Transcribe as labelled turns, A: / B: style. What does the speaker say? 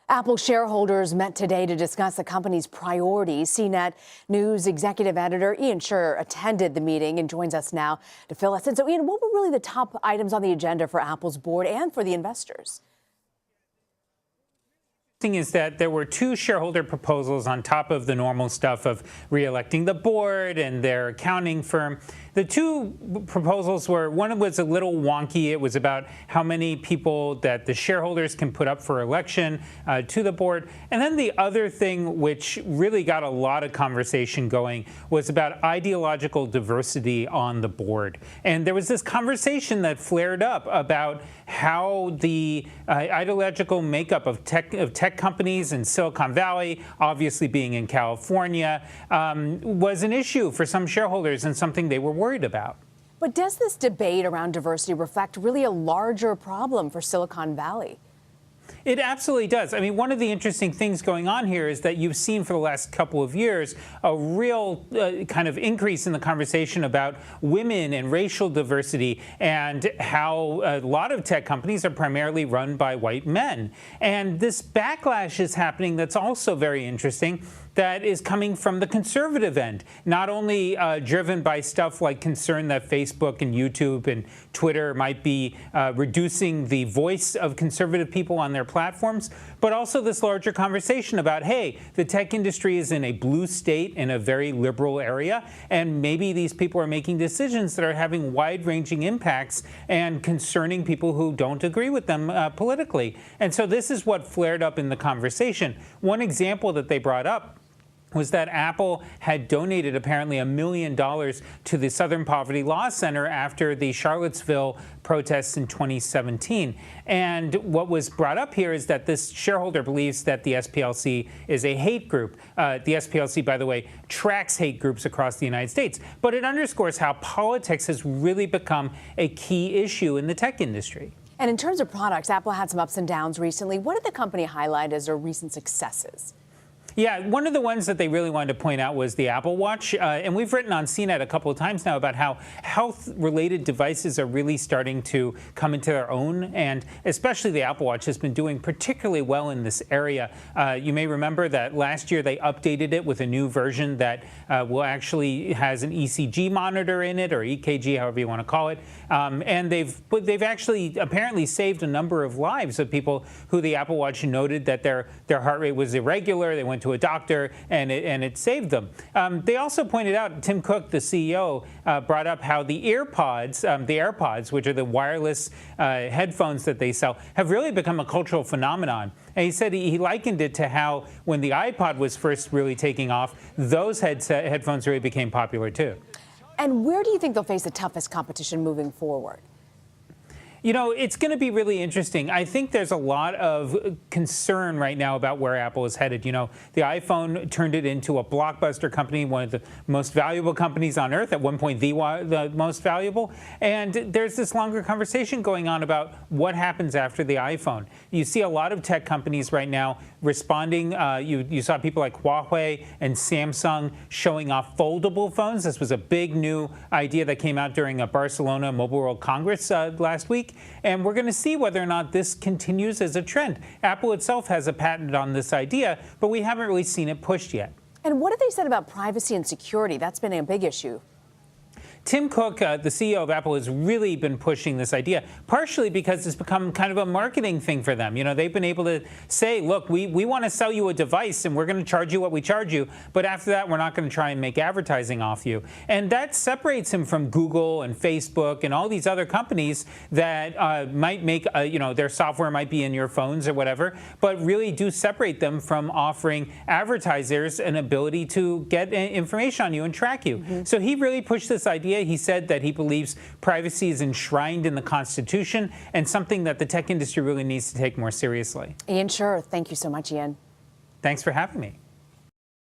A: Apple shareholders met today to discuss the company's priorities. CNET News executive editor Ian Sherr attended the meeting and joins us now to fill us in. So, Ian, what were really the top items on the agenda for Apple's board and for the investors?
B: Thing is that there were two shareholder proposals on top of the normal stuff of re-electing the board and their accounting firm. The two proposals were, one was a little wonky. It was about how many people that the shareholders can put up for election to the board. And then the other thing, which really got a lot of conversation going, was about ideological diversity on the board. And there was this conversation that flared up about how the ideological makeup of tech companies in Silicon Valley, obviously being in California, was an issue for some shareholders and something they were worried about.
A: But does this debate around diversity reflect really a larger problem for Silicon Valley?
B: It absolutely does. I mean, one of the interesting things going on here is that you've seen for the last couple of years a real kind of increase in the conversation about women and racial diversity and how a lot of tech companies are primarily run by white men. And this backlash is happening that's also very interesting, that is coming from the conservative end, not only driven by stuff like concern that Facebook and YouTube and Twitter might be reducing the voice of conservative people on their platforms, but also this larger conversation about, hey, the tech industry is in a blue state in a very liberal area, and maybe these people are making decisions that are having wide-ranging impacts and concerning people who don't agree with them politically. And so this is what flared up in the conversation. One example that they brought up was that Apple had donated apparently $1 million to the Southern Poverty Law Center after the Charlottesville protests in 2017. And what was brought up here is that this shareholder believes that the SPLC is a hate group. The SPLC, by the way, tracks hate groups across the United States. But it underscores how politics has really become a key issue in the tech industry.
A: And in terms of products, Apple had some ups and downs recently. What did the company highlight as their recent successes?
B: Yeah, one of the ones that they really wanted to point out was the Apple Watch. And we've written on CNET a couple of times now about how health-related devices are really starting to come into their own. And especially the Apple Watch has been doing particularly well in this area. You may remember that last year they updated it with a new version that will actually has an ECG monitor in it, or EKG, however you want to call it. And they've actually apparently saved a number of lives of people who the Apple Watch noted that their heart rate was irregular. They went to a doctor, and it saved them. They also pointed out, Tim Cook, the CEO, brought up how the AirPods, which are the wireless headphones that they sell, have really become a cultural phenomenon. And he said he likened it to how when the iPod was first really taking off, those headphones really became popular too.
A: And where do you think they'll face the toughest competition moving forward?
B: You know, it's going to be really interesting. I think there's a lot of concern right now about where Apple is headed. You know, the iPhone turned it into a blockbuster company, one of the most valuable companies on earth, at one point the most valuable. And there's this longer conversation going on about what happens after the iPhone. You see a lot of tech companies right now responding. You saw people like Huawei and Samsung showing off foldable phones. This was a big new idea that came out during a Barcelona Mobile World Congress last week. And we're going to see whether or not this continues as a trend. Apple itself has a patent on this idea, but we haven't really seen it pushed yet.
A: And what have they said about privacy and security? That's been a big issue.
B: Tim Cook, the CEO of Apple, has really been pushing this idea, partially because it's become kind of a marketing thing for them. You know, they've been able to say, look, we want to sell you a device and we're going to charge you what we charge you, but after that, we're not going to try and make advertising off you. And that separates him from Google and Facebook and all these other companies that might make, their software might be in your phones or whatever, but really do separate them from offering advertisers an ability to get information on you and track you. Mm-hmm. So he really pushed this idea. He said that he believes privacy is enshrined in the Constitution and something that the tech industry really needs to take more seriously.
A: Ian Sherr, thank you so much, Ian.
B: Thanks for having me.